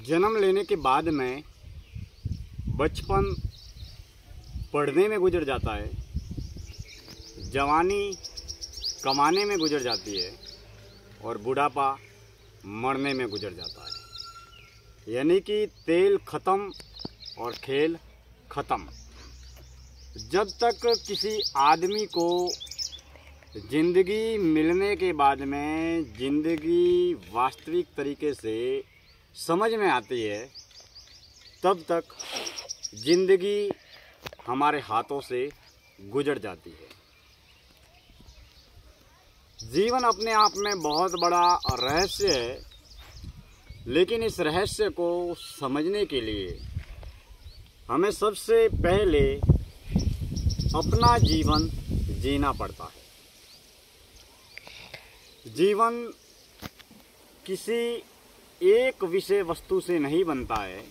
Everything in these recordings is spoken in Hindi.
जन्म लेने के बाद में बचपन पढ़ने में गुजर जाता है, जवानी कमाने में गुजर जाती है और बुढ़ापा मरने में गुजर जाता है। यानी कि तेल ख़त्म और खेल ख़त्म। जब तक किसी आदमी को ज़िंदगी मिलने के बाद में ज़िंदगी वास्तविक तरीके से समझ में आती है, तब तक ज़िंदगी हमारे हाथों से गुजर जाती है। जीवन अपने आप में बहुत बड़ा रहस्य है, लेकिन इस रहस्य को समझने के लिए हमें सबसे पहले अपना जीवन जीना पड़ता है। जीवन किसी एक विषय वस्तु से नहीं बनता है।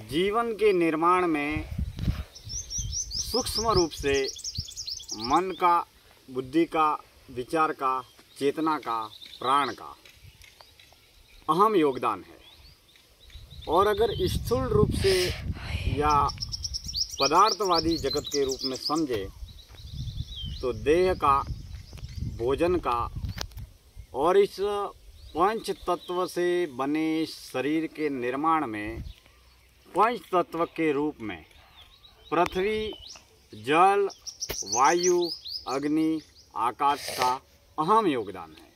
जीवन के निर्माण में सूक्ष्म रूप से मन का, बुद्धि का, विचार का, चेतना का, प्राण का अहम योगदान है। और अगर स्थूल रूप से या पदार्थवादी जगत के रूप में समझे तो देह का, भोजन का और इस पंच तत्व से बने शरीर के निर्माण में पंच तत्व के रूप में पृथ्वी, जल, वायु, अग्नि, आकाश का अहम योगदान है।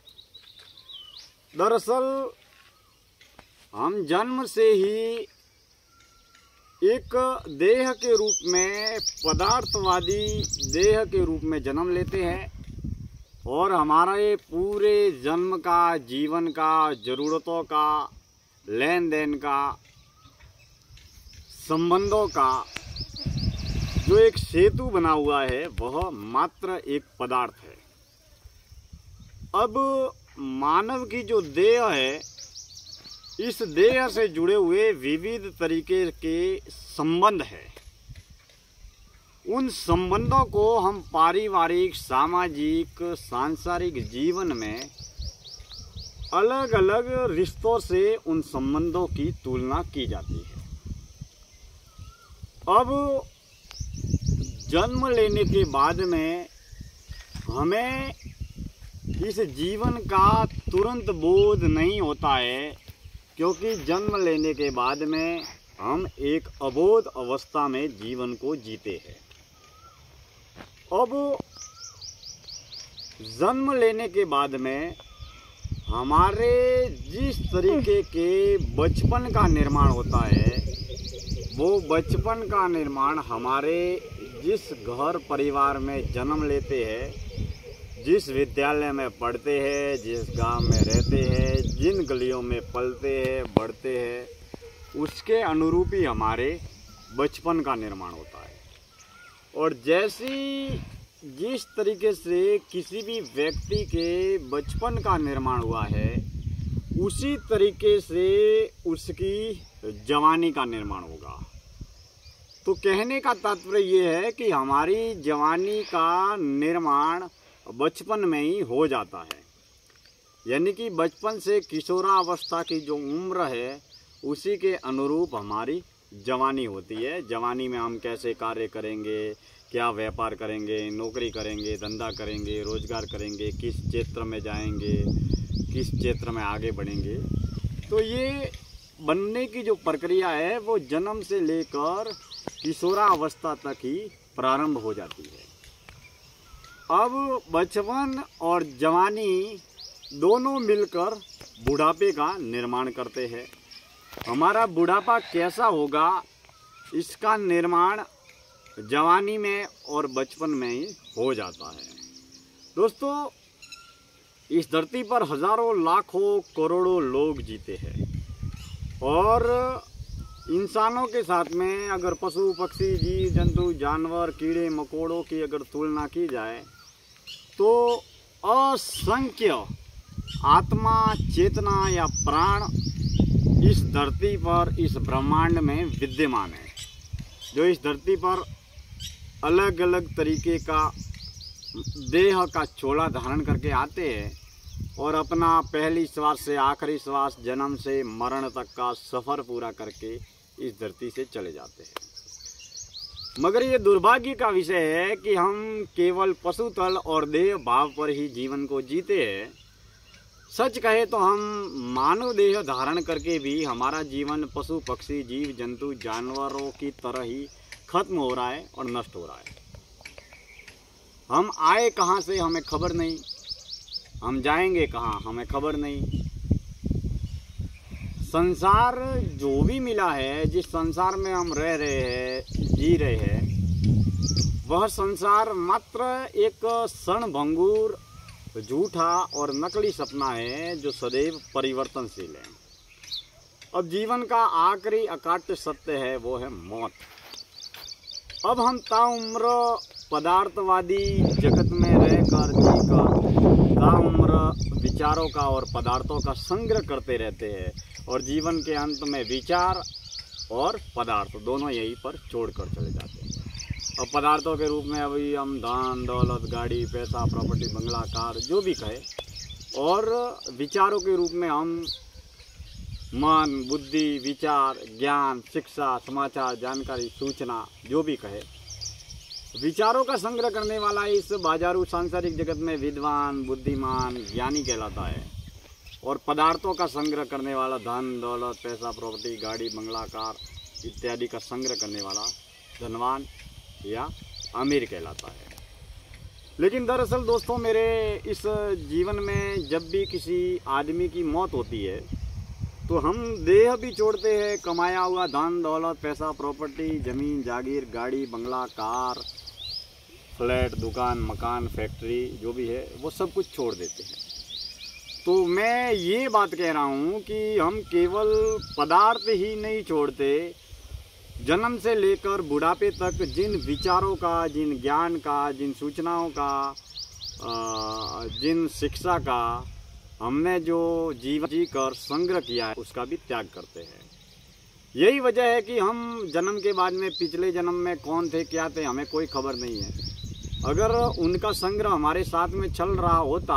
दरअसल हम जन्म से ही एक देह के रूप में, पदार्थवादी देह के रूप में जन्म लेते हैं और हमारे पूरे जन्म का, जीवन का, ज़रूरतों का, लेन देन का, संबंधों का जो एक सेतु बना हुआ है वह मात्र एक पदार्थ है। अब मानव की जो देह है, इस देह से जुड़े हुए विविध तरीके के संबंध है। उन संबंधों को हम पारिवारिक, सामाजिक, सांसारिक जीवन में अलग अलग रिश्तों से उन संबंधों की तुलना की जाती है। अब जन्म लेने के बाद में हमें इस जीवन का तुरंत बोध नहीं होता है, क्योंकि जन्म लेने के बाद में हम एक अबोध अवस्था में जीवन को जीते हैं। अब जन्म लेने के बाद में हमारे जिस तरीके के बचपन का निर्माण होता है, वो बचपन का निर्माण हमारे जिस घर परिवार में जन्म लेते हैं, जिस विद्यालय में पढ़ते हैं, जिस गांव में रहते हैं, जिन गलियों में पलते हैं, बढ़ते हैं, उसके अनुरूप ही हमारे बचपन का निर्माण होता है। और जिस तरीके से किसी भी व्यक्ति के बचपन का निर्माण हुआ है, उसी तरीके से उसकी जवानी का निर्माण होगा। तो कहने का तात्पर्य ये है कि हमारी जवानी का निर्माण बचपन में ही हो जाता है। यानी कि बचपन से किशोरावस्था की जो उम्र है, उसी के अनुरूप हमारी जवानी होती है। जवानी में हम कैसे कार्य करेंगे, क्या व्यापार करेंगे, नौकरी करेंगे, धंधा करेंगे, रोजगार करेंगे, किस क्षेत्र में जाएंगे, किस क्षेत्र में आगे बढ़ेंगे। तो ये बनने की जो प्रक्रिया है वो जन्म से लेकर किशोरावस्था तक ही प्रारंभ हो जाती है। अब बचपन और जवानी दोनों मिलकर बुढ़ापे का निर्माण करते हैं। हमारा बुढ़ापा कैसा होगा, इसका निर्माण जवानी में और बचपन में ही हो जाता है। दोस्तों, इस धरती पर हजारों, लाखों, करोड़ों लोग जीते हैं और इंसानों के साथ में अगर पशु, पक्षी, जीव जंतु, जानवर, कीड़े मकोड़ों की अगर तुलना की जाए तो असंख्य आत्मा, चेतना या प्राण इस धरती पर, इस ब्रह्मांड में विद्यमान है, जो इस धरती पर अलग अलग तरीके का देह का चोला धारण करके आते हैं और अपना पहली श्वास से आखिरी श्वास, जन्म से मरण तक का सफ़र पूरा करके इस धरती से चले जाते हैं। मगर ये दुर्भाग्य का विषय है कि हम केवल पशुतल और देह भाव पर ही जीवन को जीते हैं। सच कहे तो हम मानव देह धारण करके भी हमारा जीवन पशु पक्षी जीव जंतु जानवरों की तरह ही खत्म हो रहा है और नष्ट हो रहा है। हम आए कहाँ से हमें खबर नहीं, हम जाएंगे कहाँ हमें खबर नहीं। संसार जो भी मिला है, जिस संसार में हम रह रहे हैं, जी रहे हैं, वह संसार मात्र एक क्षणभंगुर, झूठा और नकली सपना है जो सदैव परिवर्तनशील है। अब जीवन का आखिरी अकाट्य सत्य है, वो है मौत। अब हम ताउम्र पदार्थवादी जगत में रहकर जीकर ताउम्र विचारों का और पदार्थों का संग्रह करते रहते हैं और जीवन के अंत में विचार और पदार्थ दोनों यहीं पर छोड़कर चले जाते हैं। और पदार्थों के रूप में अभी हम धन दौलत, गाड़ी, पैसा, प्रॉपर्टी, बंगला, कार जो भी कहे, और विचारों के रूप में हम मन, बुद्धि, विचार, ज्ञान, शिक्षा, समाचार, जानकारी, सूचना जो भी कहे, विचारों का संग्रह करने वाला इस बाजारू सांसारिक जगत में विद्वान, बुद्धिमान, ज्ञानी कहलाता है। और पदार्थों का संग्रह करने वाला धन दौलत, पैसा, प्रॉपर्टी, गाड़ी, बंगला, कार इत्यादि का संग्रह करने वाला धनवान या अमीर कहलाता है। लेकिन दरअसल दोस्तों, मेरे इस जीवन में जब भी किसी आदमी की मौत होती है तो हम देह भी छोड़ते हैं, कमाया हुआ धन दौलत, पैसा, प्रॉपर्टी, जमीन जागीर, गाड़ी, बंगला, कार, फ्लैट, दुकान, मकान, फैक्ट्री जो भी है वो सब कुछ छोड़ देते हैं। तो मैं ये बात कह रहा हूँ कि हम केवल पदार्थ ही नहीं छोड़ते, जन्म से लेकर बुढ़ापे तक जिन विचारों का, जिन ज्ञान का, जिन सूचनाओं का, जिन शिक्षा का हमने जो जीवन जी कर संग्रह किया है उसका भी त्याग करते हैं। यही वजह है कि हम जन्म के बाद में पिछले जन्म में कौन थे, क्या थे, हमें कोई खबर नहीं है। अगर उनका संग्रह हमारे साथ में चल रहा होता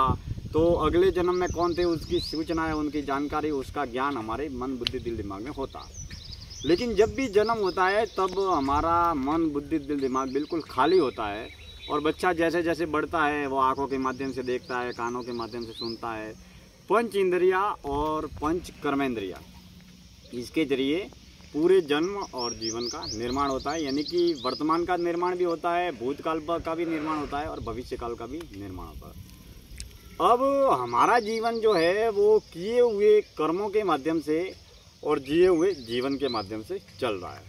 तो अगले जन्म में कौन थे उसकी सूचना है, उनकी जानकारी, उसका ज्ञान हमारे मन, बुद्धि, दिल, दिमाग में होता। लेकिन जब भी जन्म होता है तब हमारा मन, बुद्धि, दिल, दिमाग बिल्कुल खाली होता है। और बच्चा जैसे जैसे बढ़ता है वो आँखों के माध्यम से देखता है, कानों के माध्यम से सुनता है, पंच इंद्रिया और पंच कर्मेंद्रिया, इसके जरिए पूरे जन्म और जीवन का निर्माण होता है। यानी कि वर्तमान का निर्माण भी होता है, भूतकाल का भी निर्माण होता है और भविष्यकाल का भी निर्माण होता है। अब हमारा जीवन जो है वो किए हुए कर्मों के माध्यम से और जिए हुए जीवन के माध्यम से चल रहा है।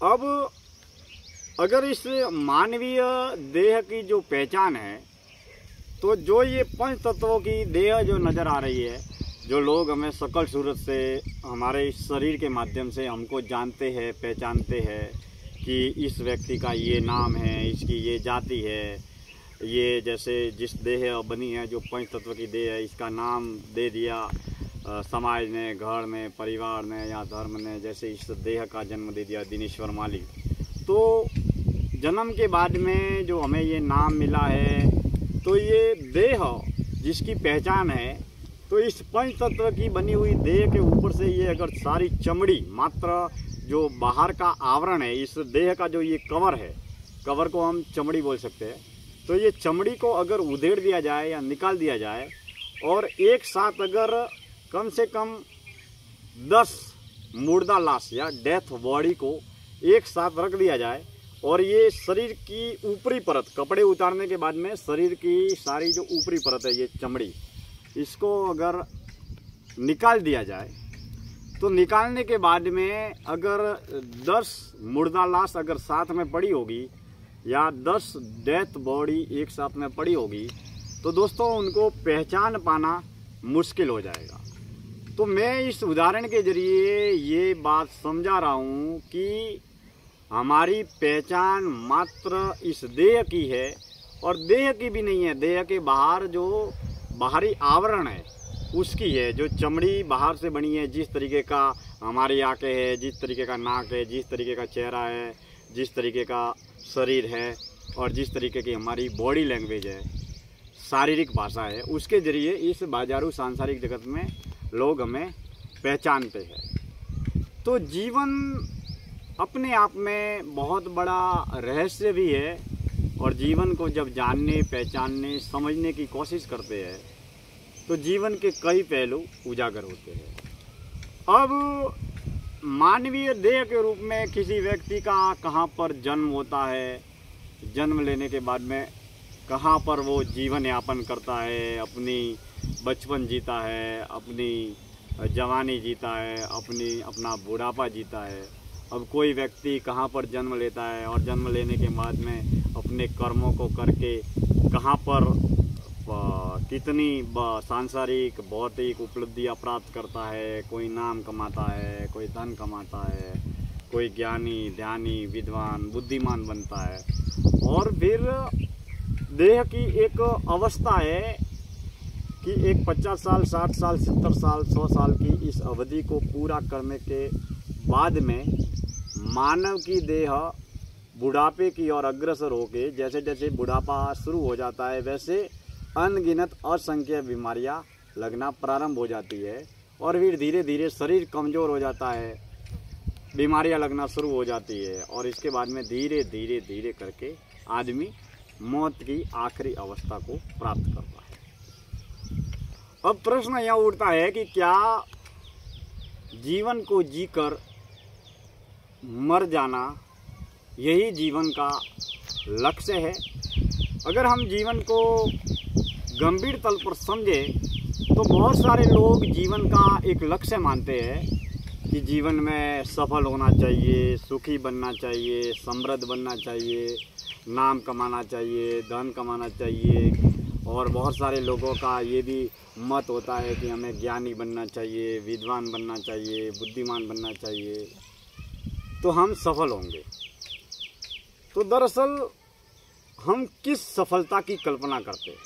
अब अगर इस मानवीय देह की जो पहचान है, तो जो ये पंच तत्वों की देह जो नज़र आ रही है, जो लोग हमें सकल सूरत से हमारे इस शरीर के माध्यम से हमको जानते हैं, पहचानते हैं कि इस व्यक्ति का ये नाम है, इसकी ये जाति है, ये जैसे जिस देह बनी है जो पंच तत्व की देह है, इसका नाम दे दिया समाज ने, घर ने, परिवार ने या धर्म ने, जैसे इस देह का जन्म दे दिया दिनेश्वर माली। तो जन्म के बाद में जो हमें ये नाम मिला है, तो ये देह जिसकी पहचान है, तो इस पंच तत्व की बनी हुई देह के ऊपर से ये अगर सारी चमड़ी, मात्र जो बाहर का आवरण है, इस देह का जो ये कवर है, कवर को हम चमड़ी बोल सकते हैं, तो ये चमड़ी को अगर उधेड़ दिया जाए या निकाल दिया जाए और एक साथ अगर कम से कम 10 मुर्दा लाश या डेथ बॉडी को एक साथ रख दिया जाए और ये शरीर की ऊपरी परत, कपड़े उतारने के बाद में शरीर की सारी जो ऊपरी परत है, ये चमड़ी, इसको अगर निकाल दिया जाए, तो निकालने के बाद में अगर 10 मुर्दा लाश अगर साथ में पड़ी होगी या 10 डेथ बॉडी एक साथ में पड़ी होगी, तो दोस्तों उनको पहचान पाना मुश्किल हो जाएगा। तो मैं इस उदाहरण के जरिए ये बात समझा रहा हूँ कि हमारी पहचान मात्र इस देह की है और देह की भी नहीं है, देह के बाहर जो बाहरी आवरण है उसकी है, जो चमड़ी बाहर से बनी है, जिस तरीके का हमारी आंखें है, जिस तरीके का नाक है, जिस तरीके का चेहरा है, जिस तरीके का शरीर है और जिस तरीके की हमारी बॉडी लैंग्वेज है, शारीरिक भाषा है, उसके जरिए इस बाजारू सांसारिक जगत में लोग हमें पहचानते हैं। तो जीवन अपने आप में बहुत बड़ा रहस्य भी है, और जीवन को जब जानने, पहचानने, समझने की कोशिश करते हैं तो जीवन के कई पहलू उजागर होते हैं। अब मानवीय देह के रूप में किसी व्यक्ति का कहाँ पर जन्म होता है, जन्म लेने के बाद में कहाँ पर वो जीवन यापन करता है, अपनी बचपन जीता है, अपनी जवानी जीता है, अपना बुढ़ापा जीता है। अब कोई व्यक्ति कहाँ पर जन्म लेता है और जन्म लेने के बाद में अपने कर्मों को करके कहाँ पर कितनी सांसारिक भौतिक उपलब्धियाँ प्राप्त करता है। कोई नाम कमाता है, कोई धन कमाता है, कोई ज्ञानी, ध्यानी, विद्वान, बुद्धिमान बनता है। और फिर देह की एक अवस्था है कि एक 50 साल, 60 साल, 70 साल, 100 साल की इस अवधि को पूरा करने के बाद में मानव की देह बुढ़ापे की ओर अग्रसर होके, जैसे जैसे बुढ़ापा शुरू हो जाता है वैसे अनगिनत असंख्य बीमारियां लगना प्रारंभ हो जाती है, और फिर धीरे धीरे शरीर कमज़ोर हो जाता है, बीमारियां लगना शुरू हो जाती है, और इसके बाद में धीरे धीरे धीरे करके आदमी मौत की आखिरी अवस्था को प्राप्त करता है। अब प्रश्न यह उठता है कि क्या जीवन को जीकर मर जाना यही जीवन का लक्ष्य है? अगर हम जीवन को गंभीर तल पर समझे तो बहुत सारे लोग जीवन का एक लक्ष्य मानते हैं कि जीवन में सफल होना चाहिए, सुखी बनना चाहिए, समृद्ध बनना चाहिए, नाम कमाना चाहिए, धन कमाना चाहिए। और बहुत सारे लोगों का ये भी मत होता है कि हमें ज्ञानी बनना चाहिए, विद्वान बनना चाहिए, बुद्धिमान बनना चाहिए, तो हम सफल होंगे। तो दरअसल हम किस सफलता की कल्पना करते हैं?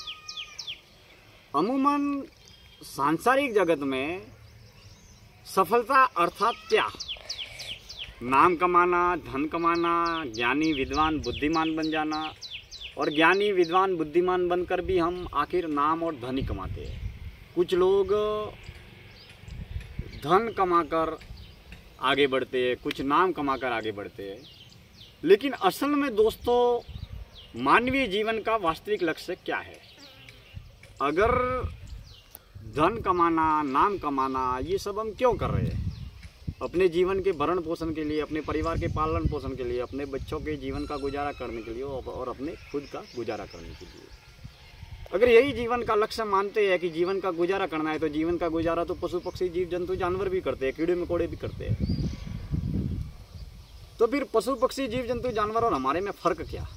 अमूमन सांसारिक जगत में सफलता अर्थात क्या? नाम कमाना, धन कमाना, ज्ञानी, विद्वान, बुद्धिमान बन जाना। और ज्ञानी, विद्वान, बुद्धिमान बनकर भी हम आखिर नाम और धन ही कमाते हैं। कुछ लोग धन कमाकर आगे बढ़ते हैं, कुछ नाम कमाकर आगे बढ़ते हैं। लेकिन असल में दोस्तों, मानवीय जीवन का वास्तविक लक्ष्य क्या है? अगर धन कमाना, नाम कमाना, ये सब हम क्यों कर रहे हैं? अपने जीवन के भरण पोषण के लिए, अपने परिवार के पालन पोषण के लिए, अपने बच्चों के जीवन का गुजारा करने के लिए और अपने खुद का गुजारा करने के लिए। अगर यही जीवन का लक्ष्य मानते हैं कि जीवन का गुजारा करना है, तो जीवन का गुजारा तो पशु पक्षी, जीव जंतु, जानवर भी करते हैं, कीड़े मकोड़े भी करते हैं। तो फिर पशु पक्षी, जीव जंतु, जानवर और हमारे में फर्क क्या?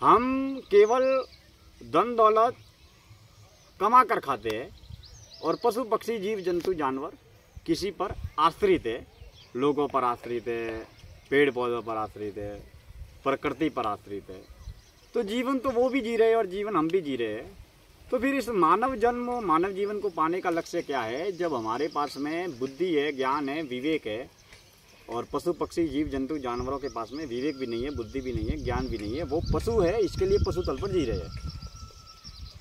हम केवल धन दौलत कमा कर खाते हैं, और पशु पक्षी, जीव जंतु, जानवर किसी पर आश्रित है, लोगों पर आश्रित है, पेड़ पौधों पर आश्रित है, प्रकृति पर आश्रित है। तो जीवन तो वो भी जी रहे हैं और जीवन हम भी जी रहे हैं। तो फिर इस मानव जन्म, मानव जीवन को पाने का लक्ष्य क्या है? जब हमारे पास में बुद्धि है, ज्ञान है, विवेक है, और पशु पक्षी, जीव जंतु, जानवरों के पास में विवेक भी नहीं है, बुद्धि भी नहीं है, ज्ञान भी नहीं है, वो पशु है, इसके लिए पशु तल पर जी रहे हैं।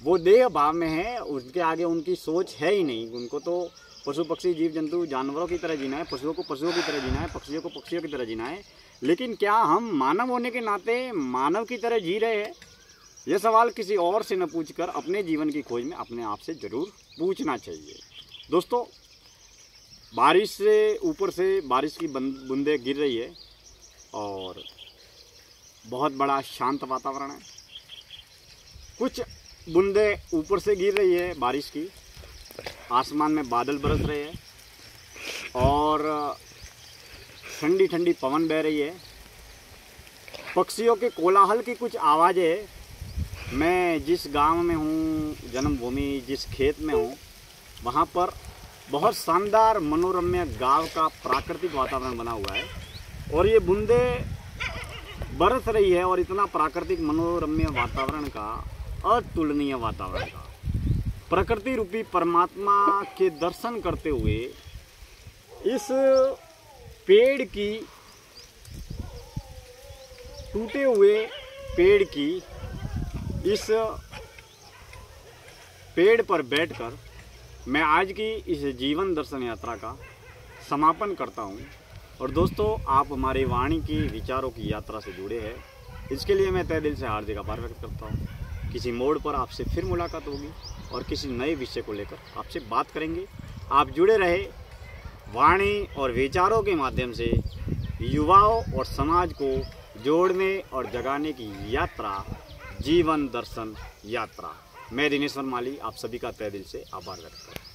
वो देह भाव में है, उसके आगे उनकी सोच है ही नहीं। उनको तो पशु पक्षी, जीव जंतु, जानवरों की तरह जीना है, पशुओं को पशुओं की तरह जीना है, पक्षियों को पक्षियों की तरह जीना है। लेकिन क्या हम मानव होने के नाते मानव की तरह जी रहे हैं? यह सवाल किसी और से न पूछकर अपने जीवन की खोज में अपने आप से जरूर पूछना चाहिए। दोस्तों, बारिश से ऊपर से बारिश की बूंदें गिर रही है और बहुत बड़ा शांत वातावरण है। कुछ बूंदें ऊपर से गिर रही है बारिश की, आसमान में बादल बरस रहे हैं और ठंडी ठंडी पवन बह रही है। पक्षियों के कोलाहल की कुछ आवाज़ें, मैं जिस गांव में हूँ, जन्मभूमि जिस खेत में हूँ, वहाँ पर बहुत शानदार मनोरम्य गांव का प्राकृतिक वातावरण बना हुआ है, और ये बूंदें बरस रही है, और इतना प्राकृतिक मनोरम्य वातावरण का, अतुलनीय वातावरण का, प्रकृति रूपी परमात्मा के दर्शन करते हुए इस पेड़ की, टूटे हुए पेड़ की इस पेड़ पर बैठकर मैं आज की इस जीवन दर्शन यात्रा का समापन करता हूँ। और दोस्तों, आप हमारी वाणी की विचारों की यात्रा से जुड़े हैं, इसके लिए मैं तहे दिल से हार्दिक आभार व्यक्त करता हूँ। किसी मोड़ पर आपसे फिर मुलाकात होगी और किसी नए विषय को लेकर आपसे बात करेंगे। आप जुड़े रहे वाणी और विचारों के माध्यम से युवाओं और समाज को जोड़ने और जगाने की यात्रा, जीवन दर्शन यात्रा। मैं दिनेश्वर माली आप सभी का तहे दिल से आभार व्यक्त करता हूँ।